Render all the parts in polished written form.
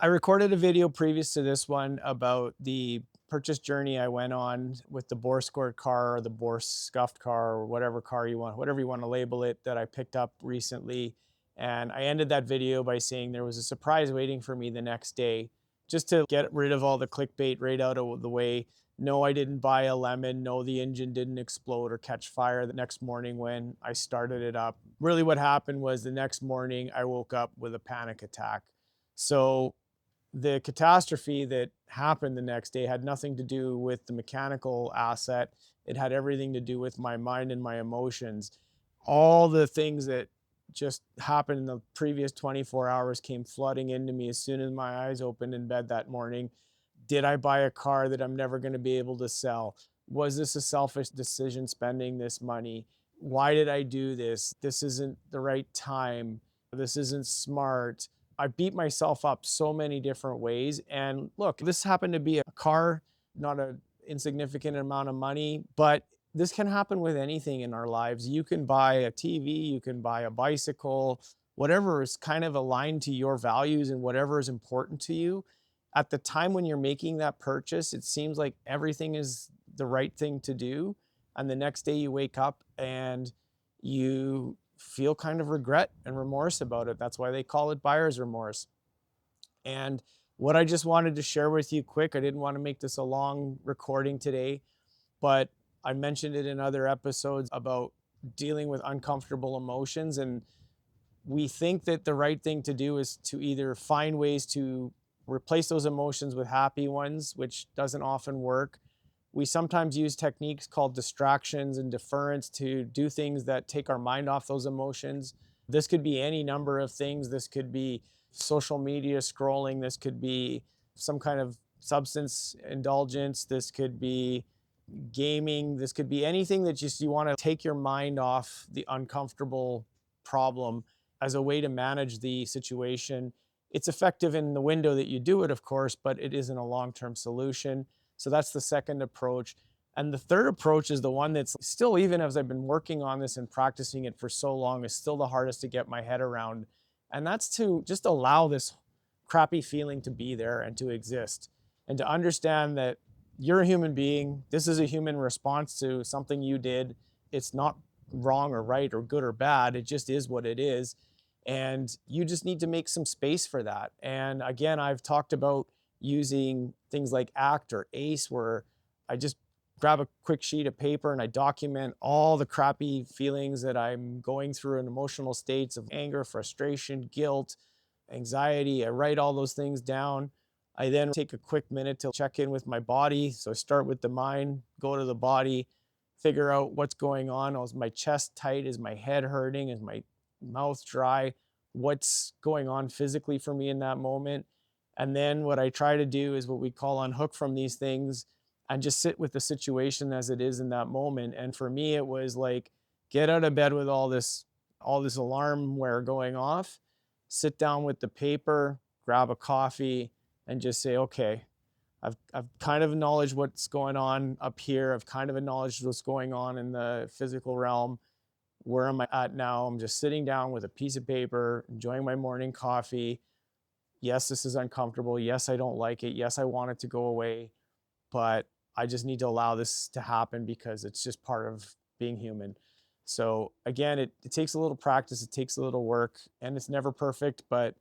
I recorded a video previous to this one about the purchase journey I went on with the bore scored car or the bore scuffed car or whatever car you want, whatever you want to label it, that I picked up recently. And I ended that video by saying there was a surprise waiting for me the next day, just to get rid of all the clickbait right out of the way. No, I didn't buy a lemon. No, the engine didn't explode or catch fire the next morning when I started it up. Really, what happened was the next morning I woke up with a panic attack. So the catastrophe that happened the next day had nothing to do with the mechanical asset. It had everything to do with my mind and my emotions. All the things that just happened in the previous 24 hours came flooding into me as soon as my eyes opened in bed that morning. Did I buy a car that I'm never going to be able to sell? Was this a selfish decision spending this money? Why did I do this? This isn't the right time. This isn't smart. I beat myself up so many different ways. And look, this happened to be a car, not an insignificant amount of money, but this can happen with anything in our lives. You can buy a TV, you can buy a bicycle, whatever is kind of aligned to your values and whatever is important to you. At the time when you're making that purchase, it seems like everything is the right thing to do. And the next day you wake up and you feel kind of regret and remorse about it. That's why they call it buyer's remorse. And what I just wanted to share with you quick, I didn't want to make this a long recording today, but I mentioned it in other episodes about dealing with uncomfortable emotions. And we think that the right thing to do is to either find ways to replace those emotions with happy ones, which doesn't often work. We sometimes use techniques called distractions and deference to do things that take our mind off those emotions. This could be any number of things. This could be social media scrolling. This could be some kind of substance indulgence. This could be gaming. This could be anything that just you want to take your mind off the uncomfortable problem as a way to manage the situation. It's effective in the window that you do it, of course, but it isn't a long-term solution. So that's the second approach. And the third approach is the one that's still, even as I've been working on this and practicing it for so long, is still the hardest to get my head around. And that's to just allow this crappy feeling to be there and to exist and to understand that you're a human being. This is a human response to something you did. It's not wrong or right or good or bad. It just is what it is. And you just need to make some space for that. And again, I've talked about using things like ACT or ACE, where I just grab a quick sheet of paper and I document all the crappy feelings that I'm going through in emotional states of anger, frustration, guilt, anxiety. I write all those things down. I then take a quick minute to check in with my body. So I start with the mind, go to the body, figure out what's going on. Is my chest tight? Is my head hurting? Is my mouth dry? What's going on physically for me in that moment? And then what I try to do is what we call unhook from these things and just sit with the situation as it is in that moment. And for me, it was like, get out of bed with all this alarmware going off, sit down with the paper, grab a coffee, and just say, okay, I've kind of acknowledged what's going on up here. I've kind of acknowledged what's going on in the physical realm. Where am I at now? I'm just sitting down with a piece of paper, enjoying my morning coffee. Yes, this is uncomfortable. Yes, I don't like it. Yes, I want it to go away, but I just need to allow this to happen because it's just part of being human. So again, it takes a little practice, it takes a little work, and it's never perfect, but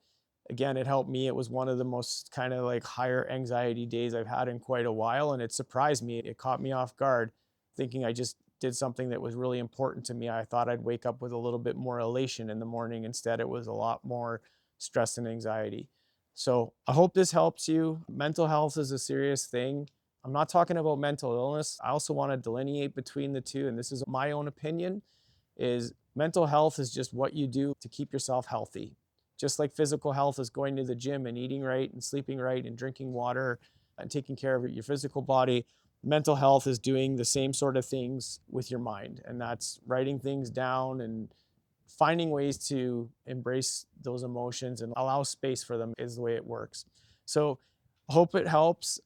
again, it helped me. It was one of the most kind of like higher anxiety days I've had in quite a while, and it surprised me. It caught me off guard, thinking I just did something that was really important to me. I thought I'd wake up with a little bit more elation in the morning. Instead, it was a lot more stress and anxiety. So I hope this helps you. Mental health is a serious thing. I'm not talking about mental illness. I also want to delineate between the two, and this is my own opinion, is mental health is just what you do to keep yourself healthy. Just like physical health is going to the gym and eating right and sleeping right and drinking water and taking care of your physical body, mental health is doing the same sort of things with your mind. And that's writing things down and finding ways to embrace those emotions and allow space for them is the way it works. So hope it helps.